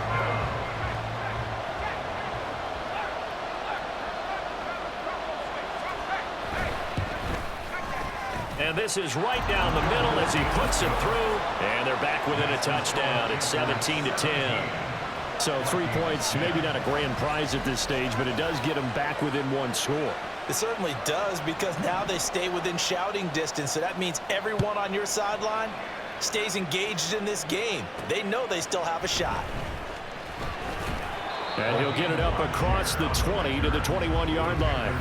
And this is right down the middle as he puts it through. And they're back within a touchdown. It's 17-10. So 3 points, maybe not a grand prize at this stage, but it does get them back within 1 score. It certainly does, because now they stay within shouting distance. So that means everyone on your sideline stays engaged in this game. They know they still have a shot. And he'll get it up across the 20 to the 21-yard line.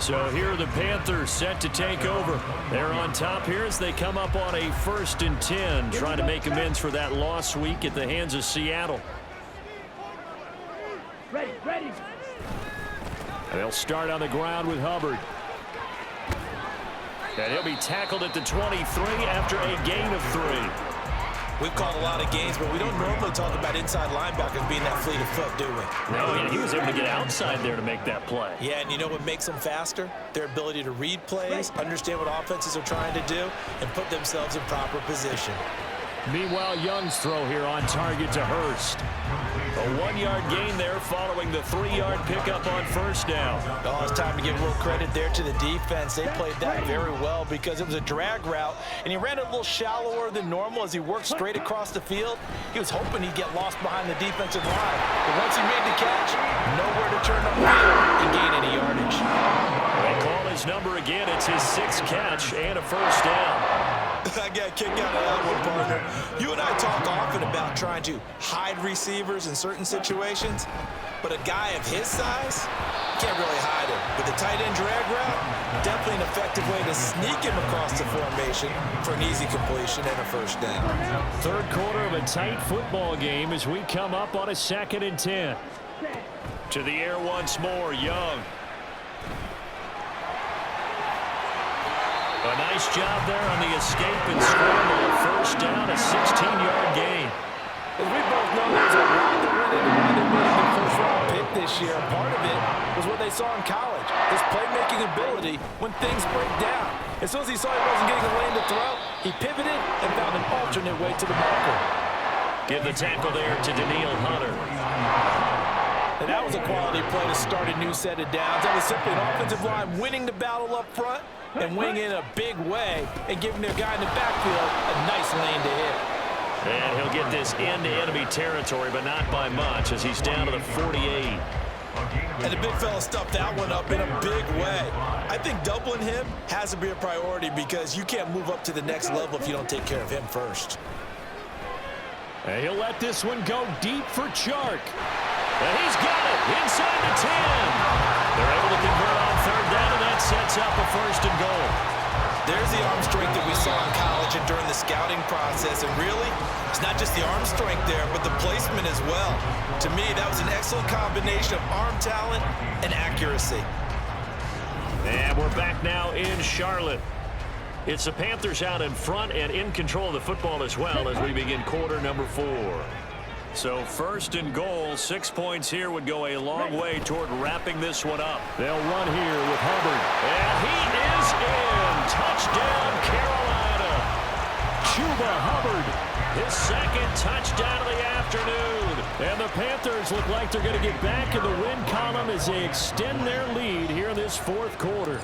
So here are the Panthers set to take over. They're on top here as they come up on a 1st and 10, trying to make amends for that loss week at the hands of Seattle. Ready. They'll start on the ground with Hubbard. And he'll be tackled at the 23 after a gain of 3. We've called a lot of games, but we don't normally talk about inside linebackers being that fleet of foot, do we? No, yeah, he was able to get outside there to make that play. Yeah, and you know what makes them faster? Their ability to read plays, understand what offenses are trying to do, and put themselves in proper position. Meanwhile, Young's throw here on target to Hurst. A 1-yard gain there following the 3-yard pickup on first down. Oh, it's time to give a little credit there to the defense. They played that very well because it was a drag route, and he ran it a little shallower than normal as he worked straight across the field. He was hoping he'd get lost behind the defensive line. But once he made the catch, nowhere to turn upfield and gain any yardage. They call his number again. It's his 6th catch and a first down. I got a kick out of that one, partner. You and I talk often about trying to hide receivers in certain situations, but a guy of his size can't really hide him. With the tight end drag route, definitely an effective way to sneak him across the formation for an easy completion and a first down. Third quarter of a tight football game as we come up on a 2nd and 10. To the air once more, Young. A nice job there on the escape and scramble. First down, a 16-yard gain. As we both know, there's a lot that went into why they made the first-round pick this year. Part of it was what they saw in college, his playmaking ability when things break down. As soon as he saw he wasn't getting a lane to throw, he pivoted and found an alternate way to the marker. Give the tackle there to Daniil Hunter. And that was a quality play to start a new set of downs. That was simply an offensive line winning the battle up front and winning in a big way and giving their guy in the backfield a nice lane to hit. And he'll get this into enemy territory, but not by much as he's down to the 48. And the big fella stuffed that one up in a big way. I think doubling him has to be a priority because you can't move up to the next level if you don't take care of him first. And he'll let this one go deep for Chark. And he's got it inside the 10. They're able to convert on third down, and that sets up a 1st and goal. There's the arm strength that we saw in college and during the scouting process. And really, it's not just the arm strength there, but the placement as well. To me, that was an excellent combination of arm talent and accuracy. And we're back now in Charlotte. It's the Panthers out in front and in control of the football as well as we begin quarter number 4. So 1st and goal, 6 points here would go a long way toward wrapping this one up. They'll run here with Hubbard. And he is in. Touchdown, Carolina. Chuba Hubbard, his 2nd touchdown of the afternoon. And the Panthers look like they're going to get back in the win column as they extend their lead here in this 4th quarter.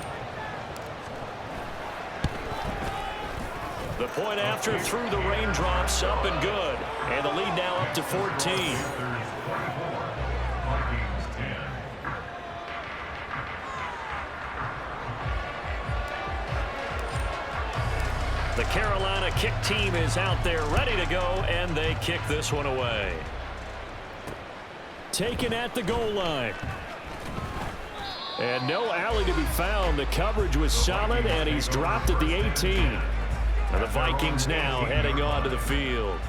The point after through the raindrops, up and good. And the lead now up to 14. The Carolina kick team is out there ready to go, and they kick this one away. Taken at the goal line. And no alley to be found. The coverage was solid, and he's dropped at the 18. And the Vikings now heading onto the field.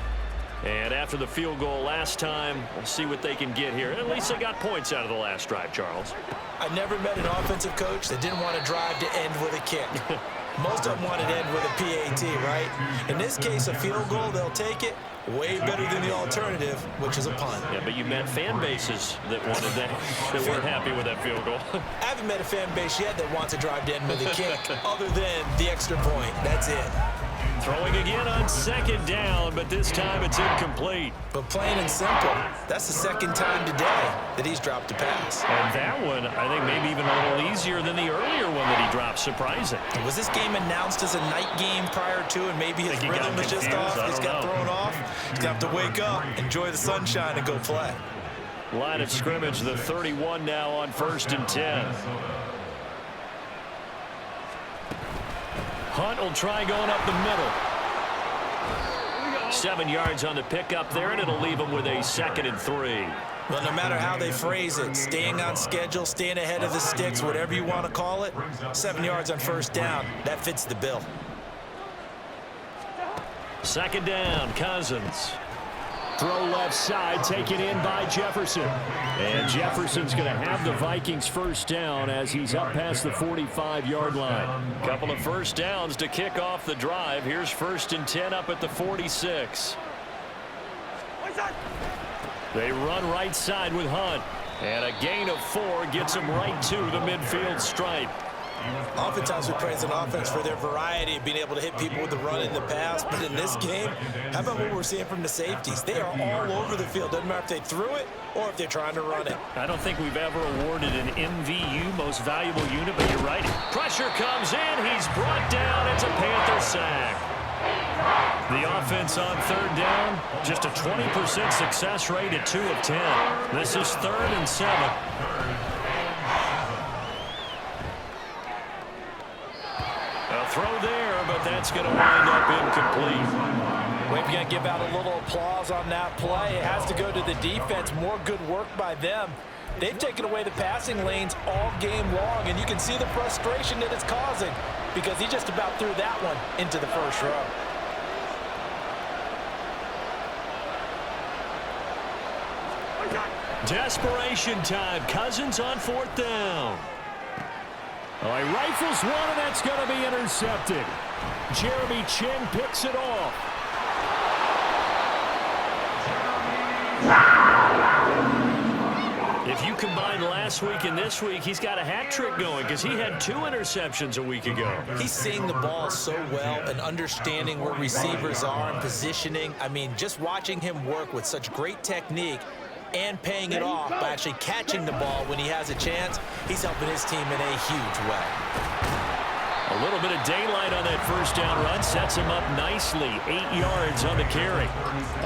And after the field goal last time, we'll see what they can get here. At least they got points out of the last drive, Charles. I never met an offensive coach that didn't want to drive to end with a kick. Most of them wanted to end with a PAT, right? In this case, a field goal, they'll take it. Way better than the alternative, which is a punt. Yeah, but you met fan bases that wanted that, that weren't happy with that field goal. I haven't met a fan base yet that wants to drive to end with a kick other than the extra point. That's it. Throwing again on 2nd down, but this time it's incomplete. But plain and simple, that's the 2nd time today that he's dropped a pass. And that one, I think, maybe even a little easier than the earlier one that he dropped. Surprising. Was this game announced as a night game prior to, and maybe his rhythm was just off? He's got thrown off. He's going to have to wake up, enjoy the sunshine, and go play. Line of scrimmage, the 31 now on 1st and 10. Hunt will try going up the middle. 7 yards on the pickup there, and it'll leave him with a 2nd and 3. Well, no matter how they phrase it, staying on schedule, staying ahead of the sticks, whatever you want to call it, 7 yards on 1st down, that fits the bill. 2nd down, Cousins. Throw left side, taken in by Jefferson. And Jefferson's going to have the Vikings 1st down as he's up past the 45-yard line. Couple of 1st downs to kick off the drive. Here's 1st and 10 up at the 46. They run right side with Hunt. And a gain of 4 gets him right to the midfield stripe. Oftentimes we praise an offense for their variety of being able to hit people with the run in the pass. But in this game, how about what we're seeing from the safeties? They are all over the field. Doesn't matter if they threw it or if they're trying to run it. I don't think we've ever awarded an MVU, most valuable unit, but you're right. Pressure comes in. He's brought down. It's a Panther sack. The offense on third down, just a 20% success rate at 2 of 10. This is 3rd and 7. A throw there, but that's going to wind up incomplete. We've got to give out a little applause on that play. It has to go to the defense. More good work by them. They've taken away the passing lanes all game long, and you can see the frustration that it's causing because he just about threw that one into the first row. Desperation time. Cousins on 4th down. Oh, he rifles one, and that's going to be intercepted. Jeremy Chin picks it off. If you combine last week and this week, he's got a hat trick going because he had 2 interceptions a week ago. He's seeing the ball so well and understanding where receivers are and positioning. I mean, just watching him work with such great technique and paying it off by actually catching the ball when he has a chance, he's helping his team in a huge way. A little bit of daylight on that first down run sets him up nicely. 8 yards on the carry.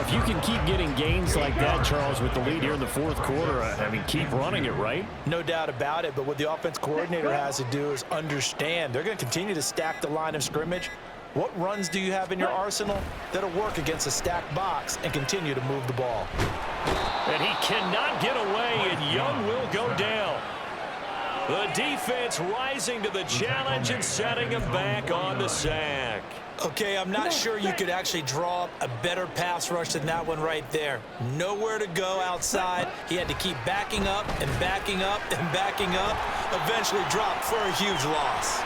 If you can keep getting gains like that, Charles, with the lead here in the 4th quarter, I mean, keep running it, right? No doubt about it, but what the offense coordinator has to do is understand they're going to continue to stack the line of scrimmage. What runs do you have in your arsenal that'll work against a stacked box and continue to move the ball? And he cannot get away, and Young will go down. The defense rising to the challenge and setting him back on the sack. Okay, I'm not sure you could actually draw up a better pass rush than that one right there. Nowhere to go outside. He had to keep backing up and backing up and backing up. Eventually dropped for a huge loss.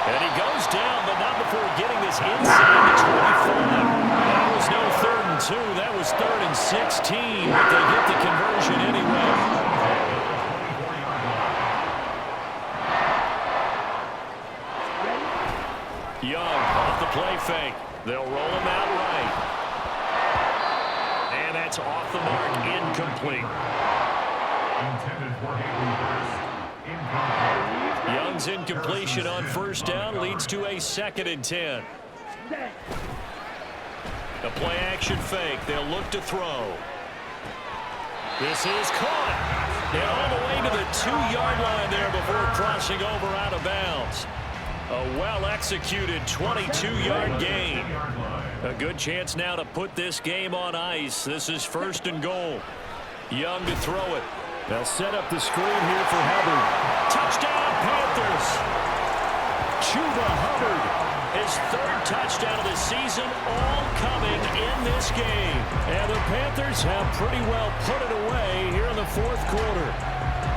And he goes down, but not before getting this inside the 25. That was no 3rd and 2. That was 3rd and 16, but they get the conversion anyway. Young off the play fake. They'll roll him out right. And that's off the mark, incomplete. Intended for Hayden. Incomplete. Young's incompletion on 1st down leads to a 2nd and 10. A play action fake. They'll look to throw. This is caught. And all the way to the 2-yard line there before crossing over out of bounds. A well-executed 22-yard gain. A good chance now to put this game on ice. This is 1st and goal. Young to throw it. They'll set up the screen here for Hubbard. Touchdown, Panthers. Chuba Hubbard, his 3rd touchdown of the season, all coming in this game. And the Panthers have pretty well put it away here in the 4th quarter.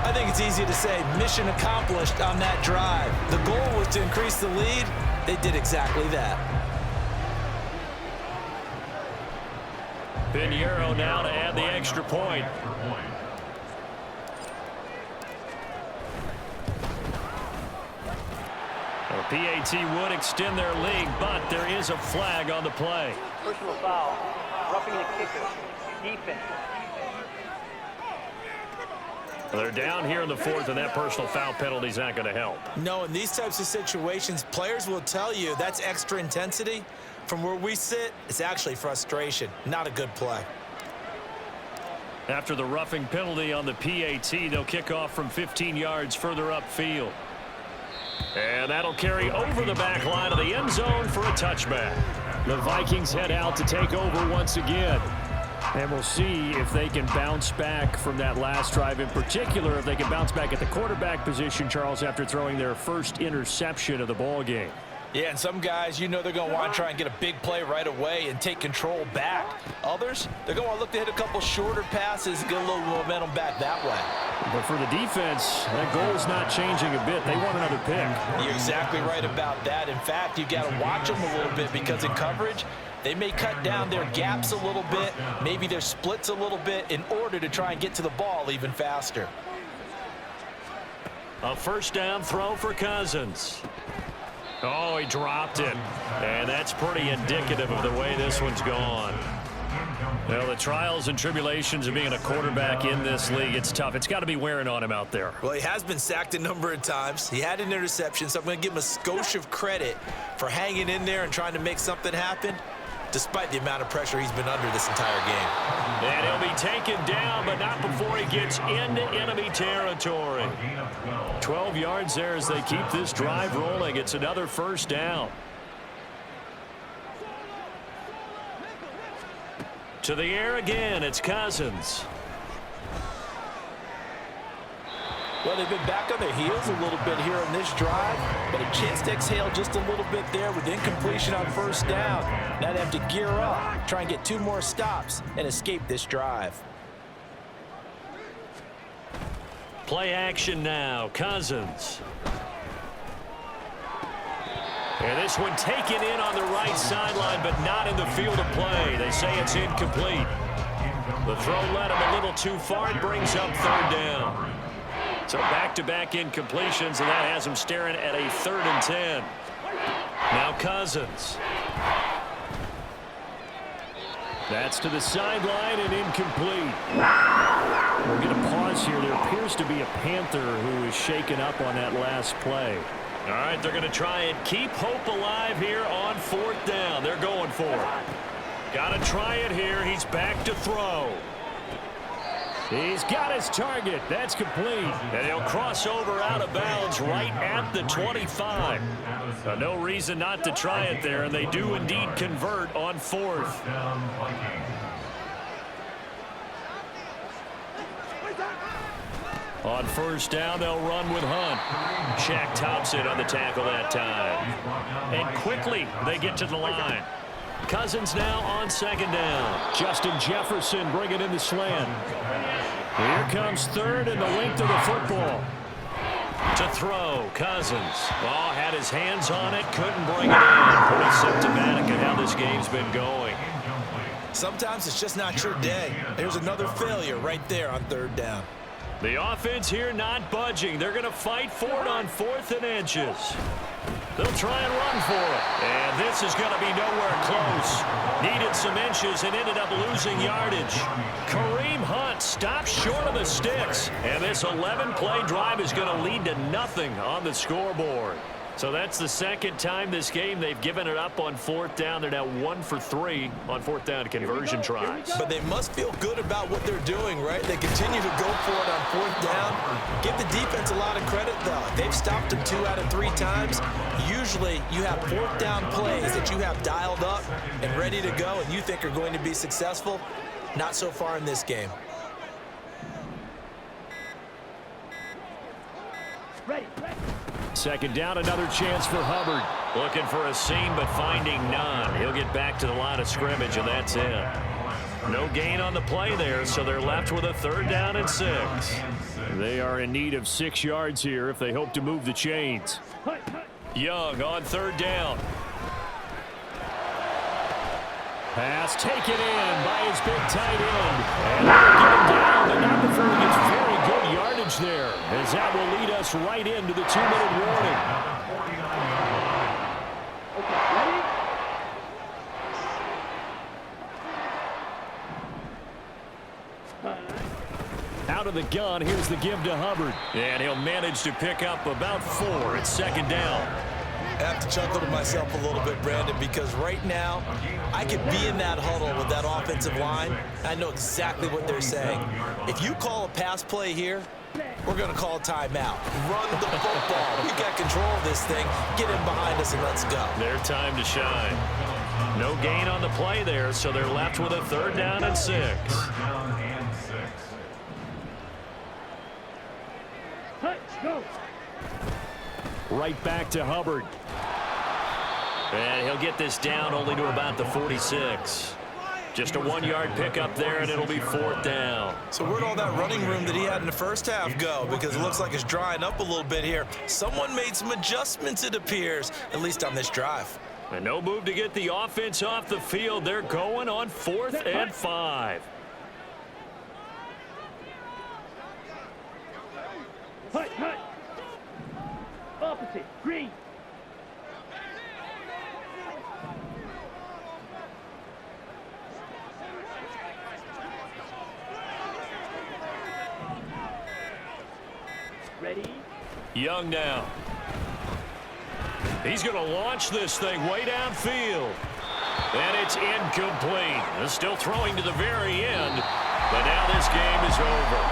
I think it's easy to say mission accomplished on that drive. The goal was to increase the lead. They did exactly that. Pinheiro now to add the extra point. The PAT would extend their lead, but there is a flag on the play. Personal foul. Roughing the kicker. Defense. They're down here in the 4th, and that personal foul penalty is not going to help. No, in these types of situations, players will tell you that's extra intensity. From where we sit, it's actually frustration. Not a good play. After the roughing penalty on the PAT, they'll kick off from 15 yards further upfield. And that'll carry over the back line of the end zone for a touchback. The Vikings head out to take over once again. And we'll see if they can bounce back from that last drive. In particular, if they can bounce back at the quarterback position, Charles, after throwing their first interception of the ball game. Yeah, and some guys, you know they're going to want to try and get a big play right away and take control back. Others, they're going to look to hit a couple shorter passes and get a little momentum back that way. But for the defense, that goal is not changing a bit. They want another pick. You're exactly right about that. In fact, you've got to watch them a little bit because in coverage, They may cut down their gaps a little bit, maybe their splits a little bit in order to try and get to the ball even faster. A first down throw for Cousins. Oh, he dropped it. And that's pretty indicative of the way this one's gone. Well, the trials and tribulations of being a quarterback in this league, it's tough. It's got to be wearing on him out there. Well, he has been sacked a number of times. He had an interception, so I'm going to give him a skosh of credit for hanging in there and trying to make something happen, despite the amount of pressure he's been under this entire game. And he'll be taken down, but not before he gets into enemy territory. 12 yards there as they keep this drive rolling. It's another first down. To the air again, it's Cousins. Well, they've been back on their heels a little bit here on this drive, but a chance to exhale just a little bit there with incompletion on first down. Now they have to gear up, try and get 2 more stops, and escape this drive. Play action now, Cousins. And this one taken in on the right sideline, but not in the field of play. They say it's incomplete. The throw led him a little too far. It brings up third down. So back-to-back incompletions, and that has him staring at a 3rd and 10. Now Cousins. That's to the sideline and incomplete. We'll get a pause here. There appears to be a Panther who is shaken up on that last play. All right, they're going to try and keep hope alive here on 4th down. They're going for it. Got to try it here. He's back to throw. He's got his target. That's complete. And he'll cross over out of bounds right at the 25. No reason not to try it there, and they do indeed convert on 4th. On first down, they'll run with Hunt. Shaq Thompson on the tackle that time. And quickly, they get to the line. Cousins now on 2nd down. Justin Jefferson bringing in the slant. Here comes 3rd and the length of the football. To throw, Cousins. Oh, had his hands on it, couldn't bring it in. Pretty symptomatic of how this game's been going. Sometimes it's just not your day. There's another failure right there on 3rd down. The offense here not budging. They're going to fight for it on 4th and inches. They'll try and run for it. And this is going to be nowhere close. Needed some inches and ended up losing yardage. Kareem Hunt stops short of the sticks. And this 11-play drive is going to lead to nothing on the scoreboard. So that's the 2nd time this game they've given it up on 4th down. They're now 1 for 3 on 4th down conversion tries. But they must feel good about what they're doing, right? They continue to go for it on 4th down. Give the defense a lot of credit, though. They've stopped them 2 out of 3 times. Usually you have 4th down plays that you have dialed up and ready to go and you think are going to be successful. Not so far in this game. Ready. 2nd down, another chance for Hubbard. Looking for a seam, but finding none. He'll get back to the line of scrimmage, and that's it. No gain on the play there, so they're left with a 3rd down and 6. They are in need of 6 yards here if they hope to move the chains. Young on 3rd down. Pass taken in by his big tight end. And they'll get him down, but not before he gets very good yardage there, as that will lead us right into the 2-minute warning. Out of the gun, here's the give to Hubbard. And he'll manage to pick up about 4. It's 2nd down. I have to chuckle to myself a little bit, Brandon, because right now I could be in that huddle with that offensive line. I know exactly what they're saying. If you call a pass play here, we're going to call a timeout. Run the football. We got control of this thing. Get in behind us and let's go. Their time to shine. No gain on the play there, so they're left with a 3rd down and 6. Right back to Hubbard. And he'll get this down only to about the 46. Just a 1-yard pickup there, and it'll be 4th down. So where'd all that running room that he had in the first half go? Because it looks like it's drying up a little bit here. Someone made some adjustments, it appears, at least on this drive. And no move to get the offense off the field. They're going on 4th and 5. Hut. Opposite. Green. Ready? Young now. He's going to launch this thing way downfield. And it's incomplete. Still throwing to the very end. But now this game is over.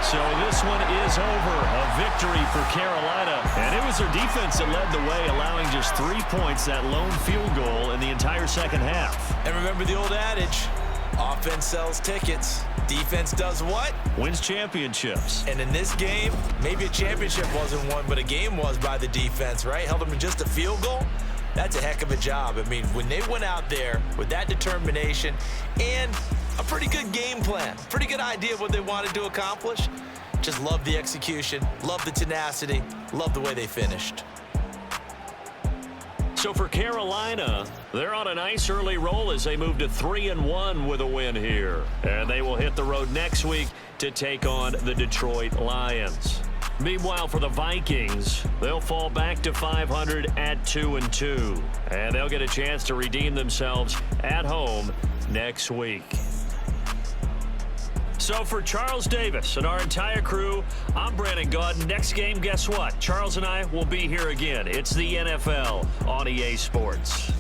So this one is over. A victory for Carolina. And it was their defense that led the way, allowing just 3 points, that lone field goal in the entire second half. And remember the old adage, offense sells tickets. Defense does what? Wins championships. And in this game, maybe a championship wasn't won, but a game was by the defense, right? Held them to just a field goal. That's a heck of a job. I mean, when they went out there with that determination and a pretty good game plan, pretty good idea of what they wanted to accomplish, just love the execution, love the tenacity, love the way they finished. So for Carolina, they're on a nice early roll as they move to 3-1 with a win here. And they will hit the road next week to take on the Detroit Lions. Meanwhile, for the Vikings, they'll fall back to 500 at 2-2. And they'll get a chance to redeem themselves at home next week. So for Charles Davis and our entire crew, I'm Brandon Gaudin. Next game, guess what? Charles and I will be here again. It's the NFL on EA Sports.